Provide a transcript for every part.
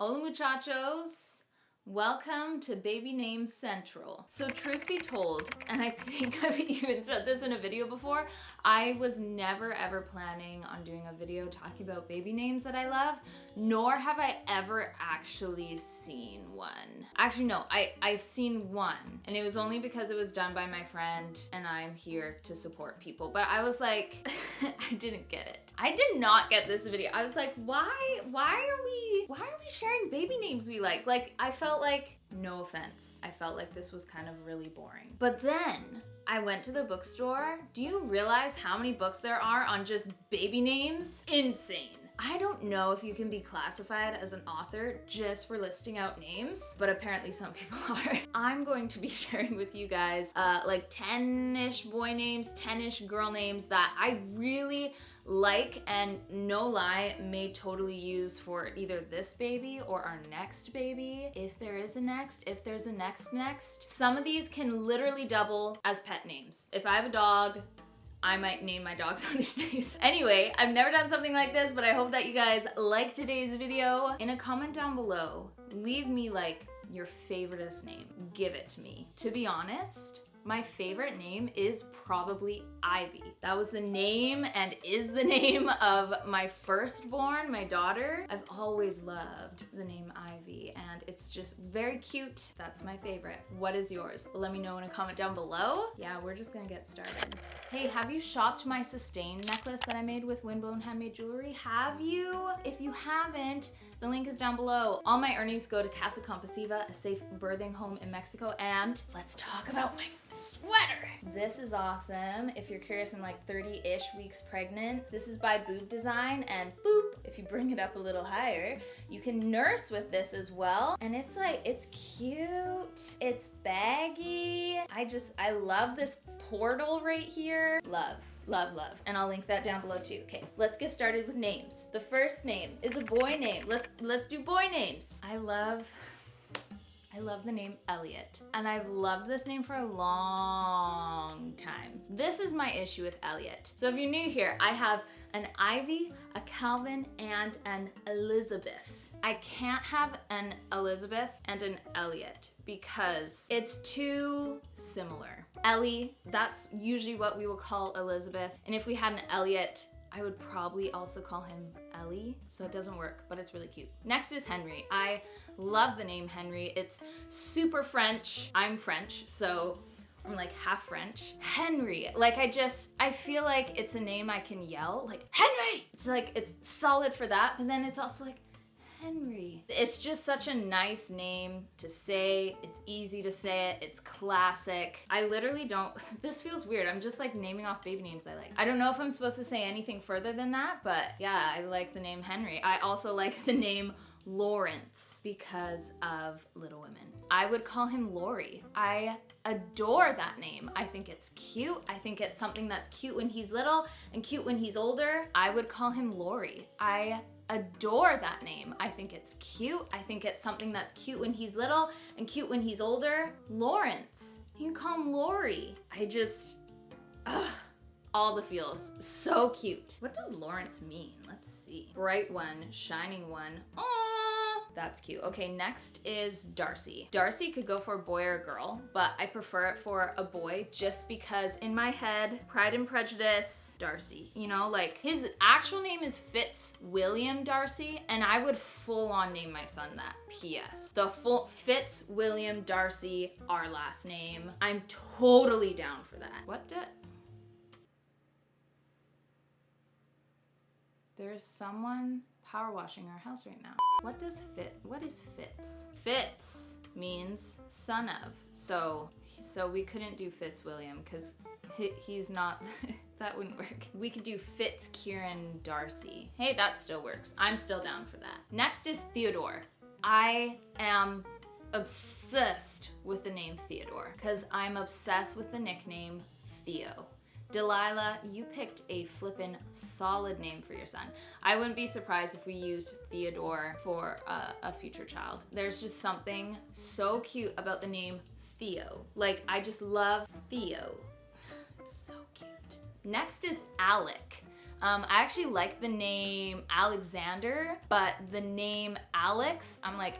Hola muchachos, welcome to Baby Name Central. So truth be told, and I think I've even said this in a video before, I was never ever planning on doing a video talking about baby names that I love, nor have I ever actually seen one. Actually no, I've seen one, and it was only because it was done by my friend and I'm here to support people. But I was like, I didn't get it. I did not get this video. I was like, why are we sharing baby names we like? Like, I felt like, no offense, I felt like this was kind of really boring. But then I went to the bookstore. Do you realize how many books there are on just baby names? Insane. I don't know if you can be classified as an author just for listing out names, but apparently some people are. I'm going to be sharing with you guys like 10-ish boy names, 10-ish girl names that I really like and no lie may totally use for either this baby or our next baby, if there is a next, if there's a next. Some of these can literally double as pet names. If I have a dog, I might name my dogs on these days. Anyway, I've never done something like this, but I hope that you guys like today's video. In a comment down below, leave me like your favoriteest name. Give it to me. To be honest, my favorite name is probably Ivy. That was the name and is the name of my firstborn, my daughter. I've always loved the name Ivy and it's just very cute. That's my favorite. What is yours? Let me know in a comment down below. Yeah, we're just gonna get started. Hey, have you shopped my Sustain necklace that I made with Windblown Handmade Jewelry? Have you? If you haven't, the link is down below. All my earnings go to Casa Compasiva, a safe birthing home in Mexico. And let's talk about my sweater. This is awesome. If you're curious, I'm like 30-ish weeks pregnant. This is by Boob Design, and boop, if you bring it up a little higher, you can nurse with this as well. And it's like, it's cute, it's baggy. I love this portal right here. Love. And I'll link that down below too. Okay, let's get started with names. The first name is a boy name. Let's do boy names. I love the name Elliot, and I've loved this name for a long time. This is my issue with Elliot. So if you're new here, I have an Ivy, a Calvin, and an Elizabeth. I can't have an Elizabeth and an Elliot because it's too similar. Ellie, that's usually what we will call Elizabeth. And if we had an Elliot, I would probably also call him Ellie, so it doesn't work, but it's really cute. Next is Henry. I love the name Henry. It's super French. I'm French, so I'm like half French. Henry, like I feel like it's a name I can yell, like, Henry! It's like, it's solid for that, but then it's also like, Henry. It's just such a nice name to say. It's easy to say it. It's classic. I literally don't, this feels weird. I'm just like naming off baby names I like. I don't know if I'm supposed to say anything further than that, but yeah, I like the name Henry. I also like the name Lawrence because of Little Women. I would call him Lori. I adore that name. I think it's cute. I think it's something that's cute when he's little and cute when he's older. I would call him Lori. I adore that name. I think it's cute. I think it's something that's cute when he's little and cute when he's older. Lawrence. You call him Lori. All the feels. So cute. What does Lawrence mean? Let's see. Bright one, shining one. Aww. That's cute. Okay, next is Darcy. Darcy could go for a boy or a girl, but I prefer it for a boy just because in my head, Pride and Prejudice, Darcy. You know, like his actual name is Fitzwilliam Darcy, and I would full on name my son that. P.S. The full Fitzwilliam Darcy, our last name. I'm totally down for that. There's someone power washing our house right now. What is Fitz? Fitz means son of. So we couldn't do Fitzwilliam because he's not, that wouldn't work. We could do Fitzkieran Darcy. Hey, that still works. I'm still down for that. Next is Theodore. I am obsessed with the name Theodore because I'm obsessed with the nickname Theo. Delilah, you picked a flippin' solid name for your son. I wouldn't be surprised if we used Theodore for a future child. There's just something so cute about the name Theo. Like, I just love Theo. It's so cute. Next is Alec. I actually like the name Alexander, but the name Alex, I'm like,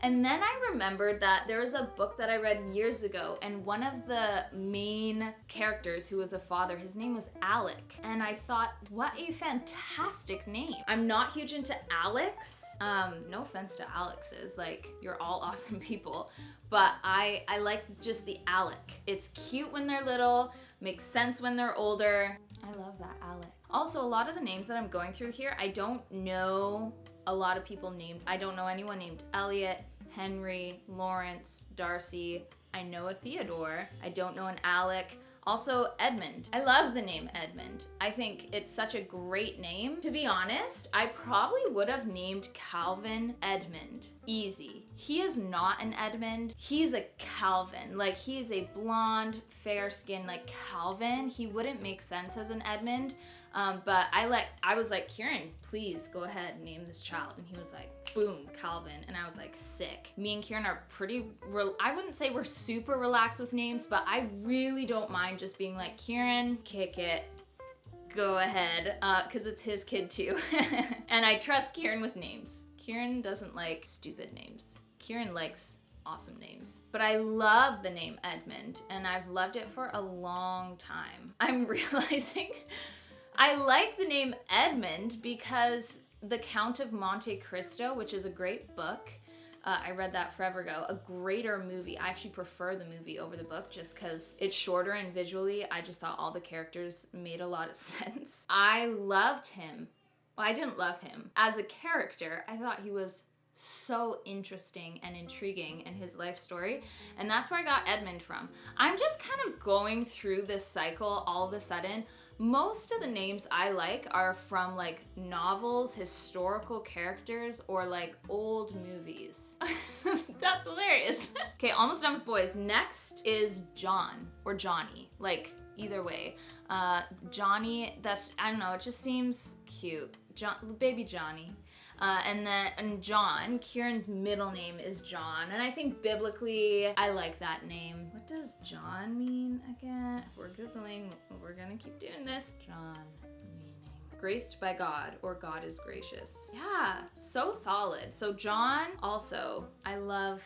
and then I remembered that there was a book that I read years ago, and one of the main characters who was a father, his name was Alec. And I thought, what a fantastic name. I'm not huge into Alex. No offense to Alexes, like, you're all awesome people. But I like just the Alec. It's cute when they're little, makes sense when they're older. I love that, Alec. Also, a lot of the names that I'm going through here, I don't know a lot of people named. I don't know anyone named Elliot, Henry, Lawrence, Darcy. I know a Theodore. I don't know an Alec. Also, Edmund. I love the name Edmund. I think it's such a great name. To be honest, I probably would have named Calvin Edmund. Easy. He is not an Edmund. He's a Calvin. Like, he is a blonde, fair skin, like Calvin. He wouldn't make sense as an Edmund. But I was like, Kieran, please go ahead and name this child. And he was like, boom, Calvin. And I was like, sick. Me and Kieran are I wouldn't say we're super relaxed with names, but I really don't mind just being like, Kieran, kick it. Go ahead, because it's his kid too. And I trust Kieran with names. Kieran doesn't like stupid names. Kieran likes awesome names. But I love the name Edmund, and I've loved it for a long time. I'm realizing I like the name Edmund because The Count of Monte Cristo, which is a great book, I read that forever ago, a greater movie. I actually prefer the movie over the book just because it's shorter and visually I just thought all the characters made a lot of sense. I loved him. Well, I didn't love him. As a character, I thought he was so interesting and intriguing in his life story, and that's where I got Edmund from. I'm just kind of going through this cycle all of a sudden. Most of the names I like are from like novels, historical characters, or like old movies. That's hilarious. Okay, almost done with boys. Next is John or Johnny, like either way. Johnny, I don't know, it just seems cute. Baby Johnny. And John, Kieran's middle name is John, and I think biblically, I like that name. What does John mean again? If we're Googling, we're gonna keep doing this. John meaning graced by God, or God is gracious. Yeah, so solid. So John, also, I love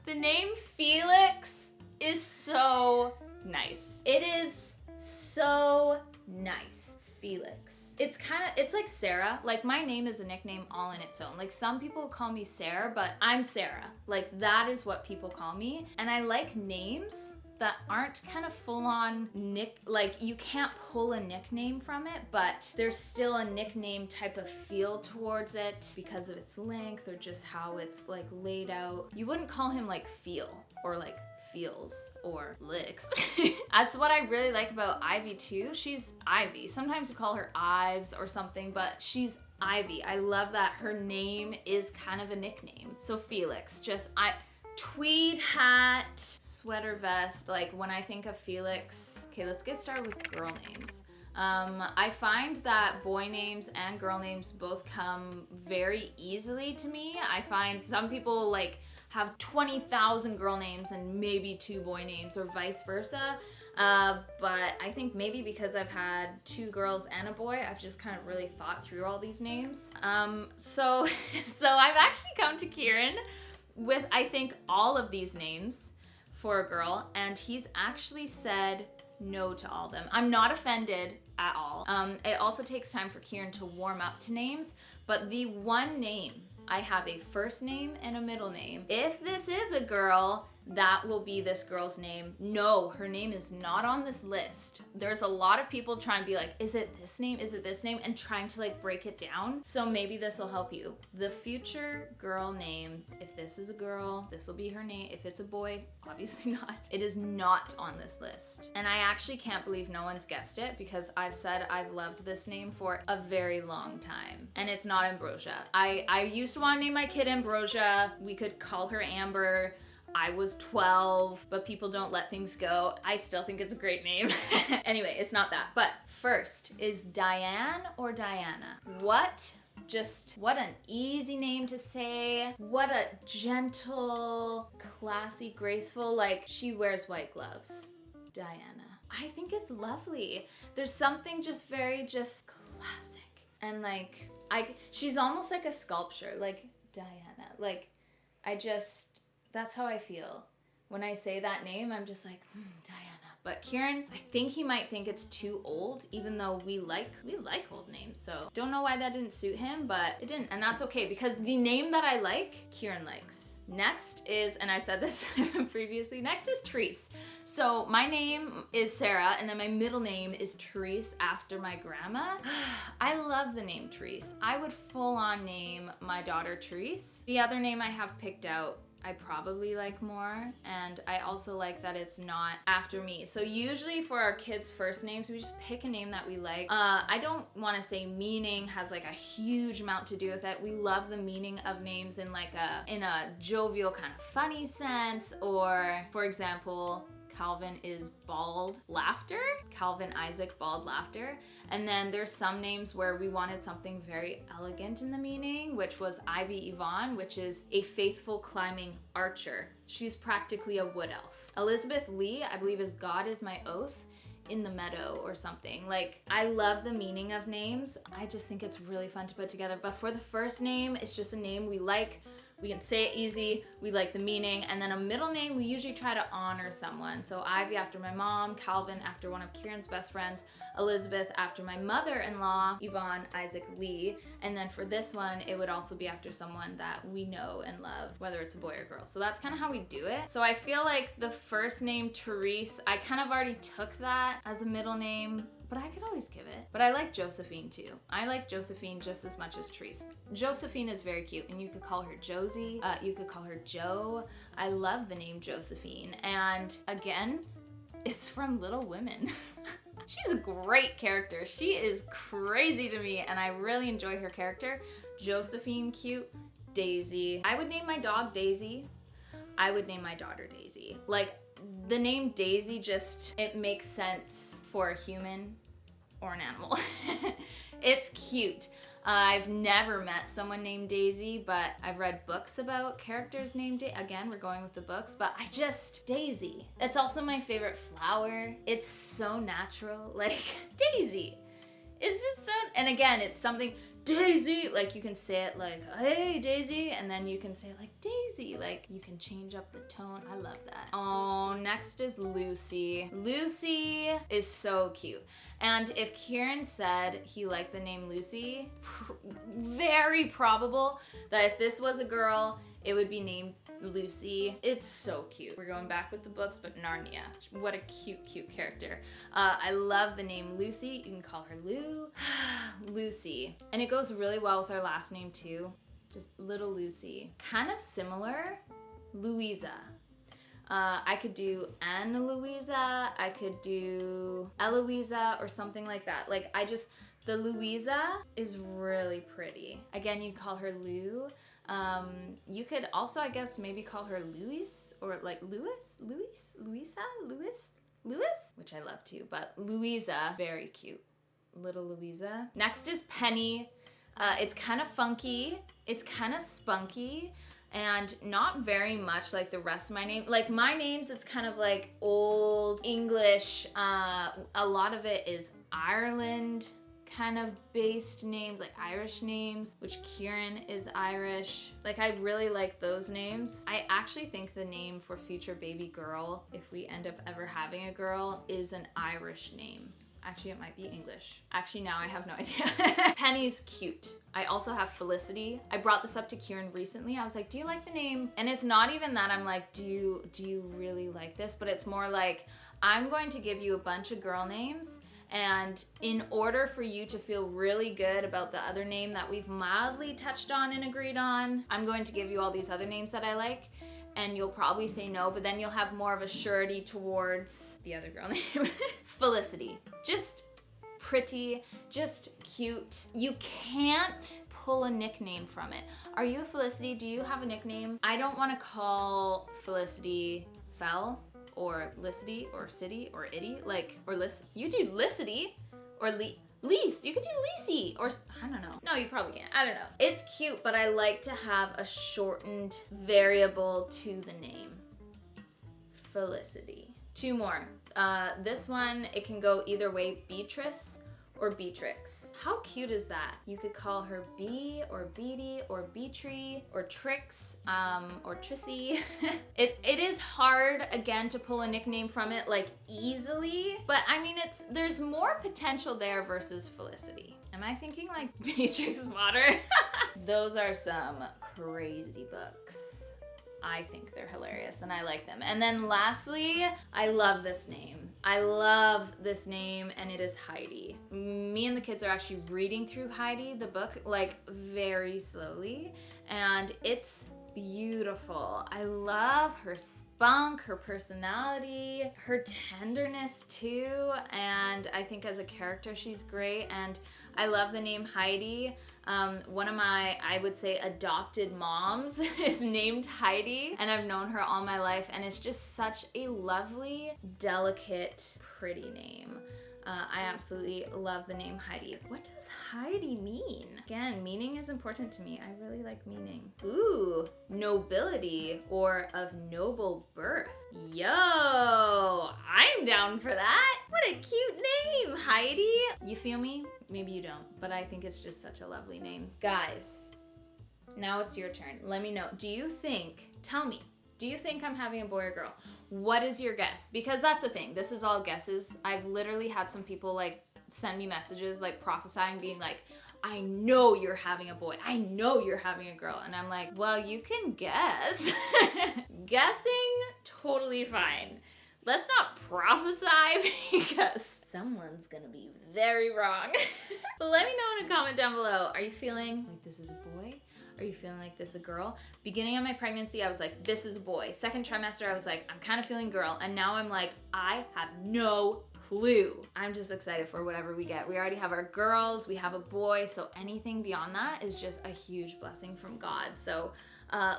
the name Felix is so nice. It is so nice. Felix. It's like Sarah. Like, my name is a nickname all in its own. Like, some people call me Sarah, but I'm Sarah. Like, that is what people call me. And I like names that aren't kind of full on like, you can't pull a nickname from it, but there's still a nickname type of feel towards it because of its length or just how it's like laid out. You wouldn't call him like Feel or like Feels or Licks. That's what I really like about Ivy too. She's Ivy. Sometimes we call her Ives or something, but she's Ivy. I love that her name is kind of a nickname. So Felix, tweed hat, sweater vest. Like, when I think of Felix, okay, let's get started with girl names. I find that boy names and girl names both come very easily to me. I find some people like have 20,000 girl names and maybe 2 boy names, or vice versa. But I think maybe because I've had 2 girls and a boy, I've just kind of really thought through all these names. So I've actually come to Kieran with, I think, all of these names for a girl, and he's actually said no to all of them. I'm not offended at all. It also takes time for Kieran to warm up to names, but the one name, I have a first name and a middle name. If this is a girl, that will be this girl's name. No, her name is not on this list. There's a lot of people trying to be like, is it this name? Is it this name? And trying to like break it down. So maybe this will help you. The future girl name, if this is a girl, this will be her name. If it's a boy, obviously not. It is not on this list. And I actually can't believe no one's guessed it, because I've said I've loved this name for a very long time. And it's not Ambrosia. I used to want to name my kid Ambrosia. We could call her Amber. I was 12, but people don't let things go. I still think it's a great name. Anyway, it's not that. But first is Diane or Diana. What an easy name to say. What a gentle, classy, graceful, like she wears white gloves. Diana. I think it's lovely. There's something just very just classic. And like, she's almost like a sculpture, like Diana. Like, that's how I feel. When I say that name, I'm just like, Diana. But Kieran, I think he might think it's too old, even though we like old names. So don't know why that didn't suit him, but it didn't. And that's okay, because the name that I like, Kieran likes. Next is, and I said this previously, next is Therese. So my name is Sarah, and then my middle name is Therese after my grandma. I love the name Therese. I would full on name my daughter Therese. The other name I have picked out, I probably like more, and I also like that it's not after me. So usually for our kids' first names, we just pick a name that we like. I don't want to say meaning has like a huge amount to do with it. We love the meaning of names in like a jovial kind of funny sense, or for example, Calvin is bald laughter. Calvin Isaac bald laughter. And then there's some names where we wanted something very elegant in the meaning, which was Ivy Yvonne, which is a faithful climbing archer. She's practically a wood elf. Elizabeth Lee, I believe, is God is my oath in the meadow or something. Like, I love the meaning of names. I just think it's really fun to put together. But for the first name, it's just a name we like. We can say it easy, we like the meaning, and then a middle name, we usually try to honor someone. So Ivy after my mom, Calvin after one of Kieran's best friends, Elizabeth after my mother-in-law, Yvonne Isaac Lee, and then for this one, it would also be after someone that we know and love, whether it's a boy or girl. So that's kind of how we do it. So I feel like the first name, Therese, I kind of already took that as a middle name, but I could always give it. But I like Josephine too. I like Josephine just as much as Therese. Josephine is very cute, and you could call her Josie, you could call her Jo. I love the name Josephine, and again, it's from Little Women. She's a great character. She is crazy to me, and I really enjoy her character. Josephine, cute. Daisy. I would name my dog Daisy. I would name my daughter Daisy. Like, the name Daisy just, it makes sense for a human or an animal. It's cute. I've never met someone named Daisy, but I've read books about characters named Daisy. Again, we're going with the books, but Daisy. It's also my favorite flower. It's so natural, like Daisy. It's just so, and again, it's something, Daisy, like you can say it like, hey Daisy, and then you can say it like Daisy, like you can change up the tone. I love that. Oh, next is Lucy. Lucy is so cute. And if Kieran said he liked the name Lucy, very probable that if this was a girl, it would be named Lucy. It's so cute. We're going back with the books, but Narnia. What a cute, cute character. I love the name Lucy. You can call her Lou. Lucy. And it goes really well with our last name too. Just little Lucy. Kind of similar, Louisa. I could do Anna Louisa, I could do Eloisa or something like that. Like the Louisa is really pretty. Again, you call her Lou. You could also, I guess, maybe call her Louis or like Louisa, which I love too, but Louisa, very cute. Little Louisa. Next is Penny. It's kind of funky. It's kind of spunky. And not very much like the rest of my name. Like my names, it's kind of like old English. A lot of it is Ireland kind of based names, like Irish names, which Kieran is Irish. Like I really like those names. I actually think the name for future baby girl, if we end up ever having a girl, is an Irish name. Actually, it might be English. Actually, now I have no idea. Penny's cute. I also have Felicity. I brought this up to Kieran recently. I was like, do you like the name? And it's not even that I'm like, do you really like this? But it's more like, I'm going to give you a bunch of girl names, and in order for you to feel really good about the other name that we've mildly touched on and agreed on, I'm going to give you all these other names that I like. And you'll probably say no, but then you'll have more of a surety towards the other girl name. Felicity. Just pretty, just cute. You can't pull a nickname from it. Are you a Felicity? Do you have a nickname? I don't want to call Felicity Fell or Licity or City or Itty, like, or you do Licity or Least. You could do Leasy or I don't know. No, you probably can't. I don't know. It's cute, but I like to have a shortened variable to the name. Felicity. 2 more. This one, it can go either way, Beatrice or Beatrix. How cute is that? You could call her Bee or Beatty or Beatree or Trix or Trissy. It is hard, again, to pull a nickname from it like easily, but I mean, there's more potential there versus Felicity. Am I thinking like Beatrix Potter? Those are some crazy books. I think they're hilarious and I like them. And then lastly, I love this name. I love this name, and it is Heidi. Me and the kids are actually reading through Heidi, the book, like very slowly, and it's beautiful. I love her spunk, her personality, her tenderness too, and I think as a character she's great, and I love the name Heidi. One of my, I would say, adopted moms is named Heidi, and I've known her all my life, and it's just such a lovely, delicate, pretty name. I absolutely love the name Heidi. What does Heidi mean? Again, meaning is important to me. I really like meaning. Ooh, nobility or of noble birth. Yo, I'm down for that. What a cute name, Heidi. You feel me? Maybe you don't, but I think it's just such a lovely name. Guys, now it's your turn. Let me know. Tell me, do you think I'm having a boy or girl? What is your guess? Because that's the thing. This is all guesses. I've literally had some people like send me messages like prophesying, being like, I know you're having a boy. I know you're having a girl. And I'm like, well, you can guess. Guessing, totally fine. Let's not prophesy because someone's gonna be very wrong. But let me know in a comment down below. Are you feeling like this is a boy? Are you feeling like this is a girl? Beginning of my pregnancy, I was like, this is a boy. Second trimester, I was like, I'm kind of feeling girl. And now I'm like, I have no clue. I'm just excited for whatever we get. We already have our girls, we have a boy, so anything beyond that is just a huge blessing from God. So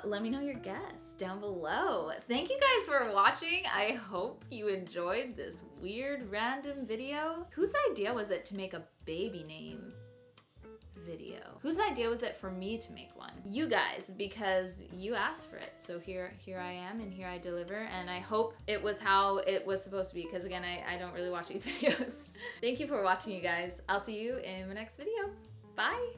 let me know your guess down below. Thank you guys for watching. I hope you enjoyed this weird random video. Whose idea was it to make a baby name video? Whose idea was it for me to make one? You guys, because you asked for it. So here I am, and here I deliver, and I hope it was how it was supposed to be, because again, I don't really watch these videos. Thank you for watching, you guys. I'll see you in the next video. Bye.